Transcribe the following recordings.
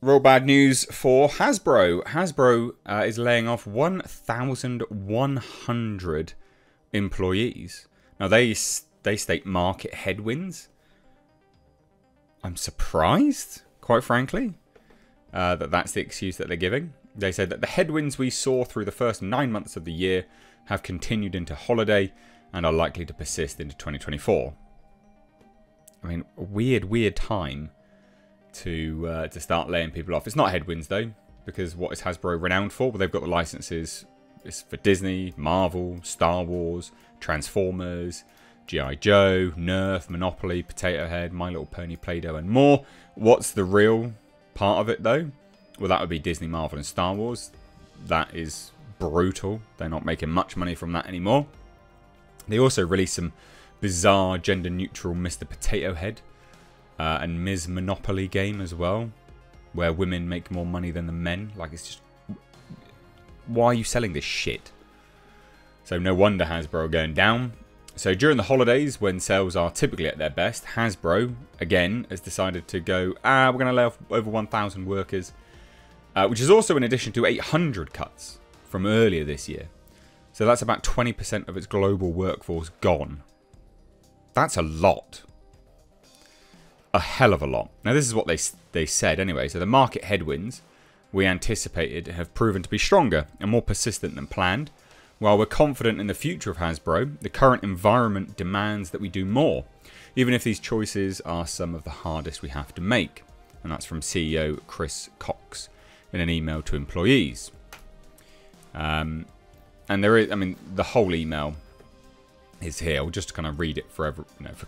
Real bad news for Hasbro. Hasbro is laying off 1,100 employees. Now, they state market headwinds. I'm surprised, quite frankly, that's the excuse that they're giving. They said that the headwinds we saw through the first 9 months of the year have continued into holiday and are likely to persist into 2024. I mean, a weird time to start laying people off. It's not headwinds though, because what is Hasbro renowned for? Well, they've got the licenses. It's for Disney, Marvel, Star Wars, Transformers, G.I. Joe, Nerf, Monopoly, Potato Head, My Little Pony, Play-Doh, and more. What's the real part of it though? Well, that would be Disney, Marvel, and Star Wars. That is brutal. They're not making much money from that anymore. They also released some bizarre gender-neutral Mr. Potato Head and Ms. Monopoly game as well, where women make more money than the men. Like, it's just... Why are you selling this shit? So no wonder Hasbro are going down. So during the holidays, when sales are typically at their best, Hasbro, again, has decided to go, we're going to lay off over 1,000 workers, which is also in addition to 800 cuts from earlier this year. So that's about 20% of its global workforce gone. That's a lot. A hell of a lot. Now, this is what they said anyway. So the market headwinds we anticipated have proven to be stronger and more persistent than planned. While we're confident in the future of Hasbro, the current environment demands that we do more, even if these choices are some of the hardest we have to make. And that's from CEO Chris Cox in an email to employees. And there is, I mean, the whole email is here. I'll just kind of read it for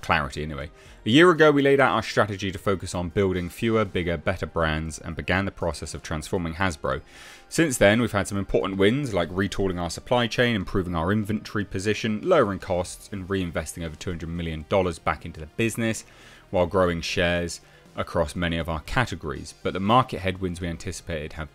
clarity anyway. A year ago, we laid out our strategy to focus on building fewer, bigger, better brands and began the process of transforming Hasbro. Since then, we've had some important wins like retooling our supply chain, improving our inventory position, lowering costs, and reinvesting over $200 million back into the business while growing shares across many of our categories. But the market headwinds we anticipated have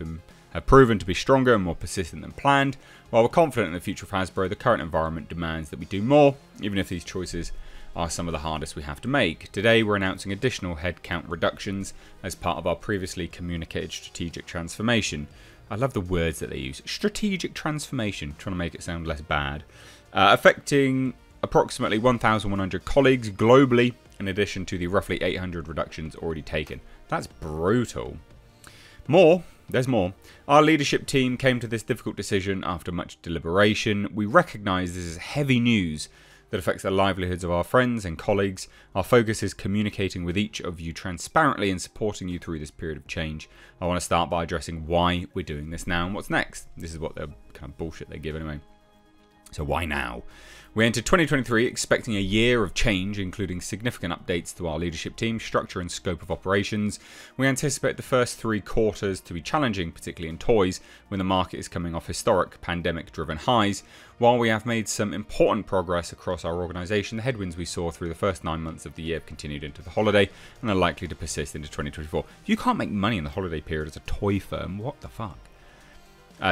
proven to be stronger and more persistent than planned. While we're confident in the future of Hasbro, the current environment demands that we do more, even if these choices are some of the hardest we have to make. Today, we're announcing additional headcount reductions as part of our previously communicated strategic transformation. I love the words that they use. Strategic transformation, trying to make it sound less bad. Affecting approximately 1,100 colleagues globally, in addition to the roughly 800 reductions already taken. That's brutal. There's more. Our leadership team came to this difficult decision after much deliberation. We recognise this is heavy news that affects the livelihoods of our friends and colleagues. Our focus is communicating with each of you transparently and supporting you through this period of change. I want to start by addressing why we're doing this now and what's next. This is what the kind of bullshit they give anyway. So why now? We entered 2023 expecting a year of change, including significant updates to our leadership team, structure and scope of operations. We anticipate the first 3 quarters to be challenging, particularly in toys, when the market is coming off historic pandemic-driven highs. While we have made some important progress across our organisation, the headwinds we saw through the first 9 months of the year have continued into the holiday and are likely to persist into 2024. If you can't make money in the holiday period as a toy firm, what the fuck?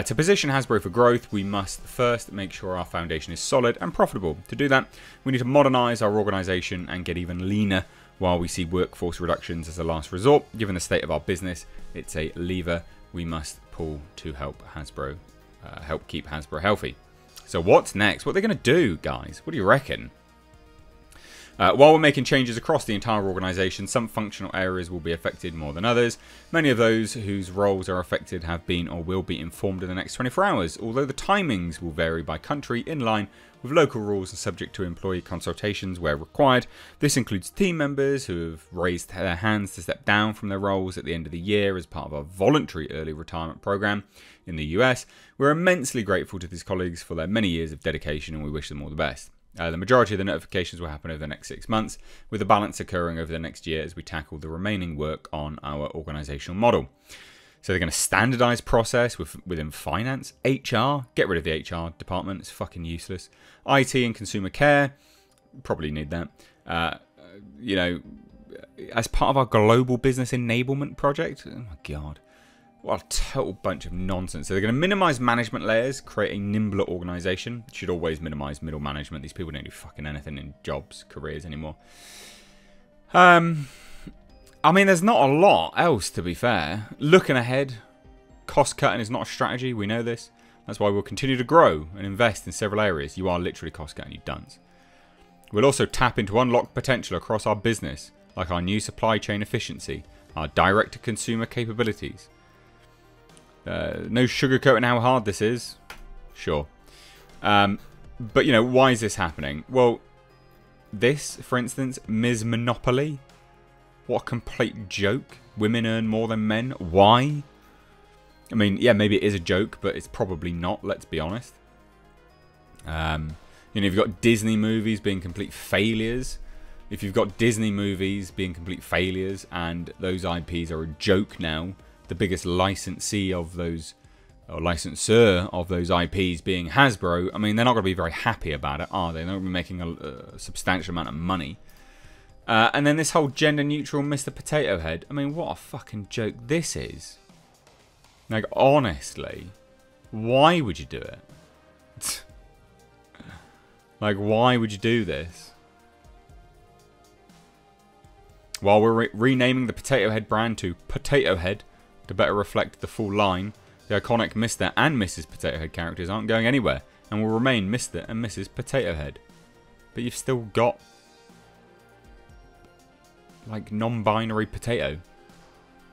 To position Hasbro for growth, we must first make sure our foundation is solid and profitable. To do that, we need to modernise our organisation and get even leaner. While we see workforce reductions as a last resort, given the state of our business, it's a lever we must pull to help keep Hasbro healthy. So what's next? What are they going to do, guys? What do you reckon? While we're making changes across the entire organisation, some functional areas will be affected more than others. Many of those whose roles are affected have been or will be informed in the next 24 hours, although the timings will vary by country in line with local rules and subject to employee consultations where required. This includes team members who have raised their hands to step down from their roles at the end of the year as part of our voluntary early retirement program in the US. We're immensely grateful to these colleagues for their many years of dedication and we wish them all the best. The majority of the notifications will happen over the next 6 months, with the balance occurring over the next year as we tackle the remaining work on our organisational model. So they're going to standardise process within finance, HR, get rid of the HR department, it's fucking useless. IT and consumer care, probably need that. As part of our global business enablement project, oh my god. What a total bunch of nonsense. So they're going to minimise management layers, create a nimbler organisation. Should always minimise middle management. These people don't do fucking anything in jobs, careers anymore. I mean, there's not a lot else, to be fair. Looking ahead, cost cutting is not a strategy. We know this. That's why we'll continue to grow and invest in several areas. You are literally cost cutting, you dunce. We'll also tap into unlocked potential across our business, like our new supply chain efficiency, our direct-to-consumer capabilities. No sugarcoating how hard this is. Sure. But, you know, why is this happening? Well, this, for instance, Ms. Monopoly. What a complete joke. Women earn more than men. Why? I mean, yeah, maybe it is a joke, but it's probably not, let's be honest. You know, you've got Disney movies being complete failures. If you've got Disney movies being complete failures and those IPs are a joke now, the biggest licensee of those, or licensor of those IPs being Hasbro, I mean, they're not going to be very happy about it, are they? They're not going to be making a substantial amount of money. And then this whole gender-neutral Mr. Potato Head. I mean, what a fucking joke this is. Like, honestly, why would you do it? Like, why would you do this? While we're renaming the Potato Head brand to Potato Head to better reflect the full line, the iconic Mr. and Mrs. Potato Head characters aren't going anywhere and will remain Mr. and Mrs. Potato Head. But you've still got, like, non-binary potato.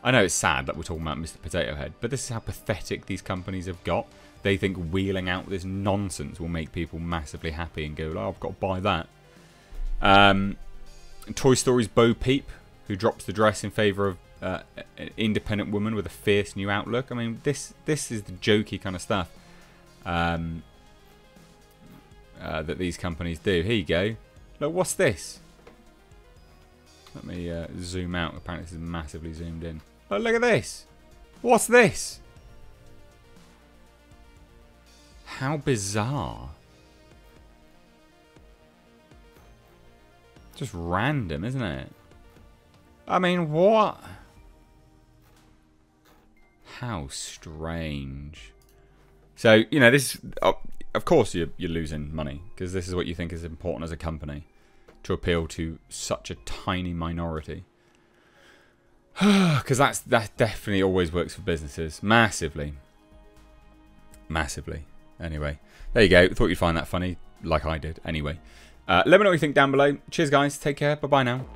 I know it's sad that we're talking about Mr. Potato Head, but this is how pathetic these companies have got. They think wheeling out this nonsense will make people massively happy and go, oh, I've got to buy that. Toy Story's Bo Peep, who drops the dress in favour of an independent woman with a fierce new outlook. I mean, this is the jokey kind of stuff that these companies do. Here you go. Look, what's this? Let me zoom out. Apparently this is massively zoomed in. Oh, look at this. What's this? How bizarre. Just random, isn't it? I mean, what? How strange. So, you know, this... of course you're losing money, because this is what you think is important as a company, to appeal to such a tiny minority. Because that definitely always works for businesses. Massively. Massively. Anyway, there you go. Thought you'd find that funny, like I did. Anyway, let me know what you think down below. Cheers, guys. Take care. Bye-bye now.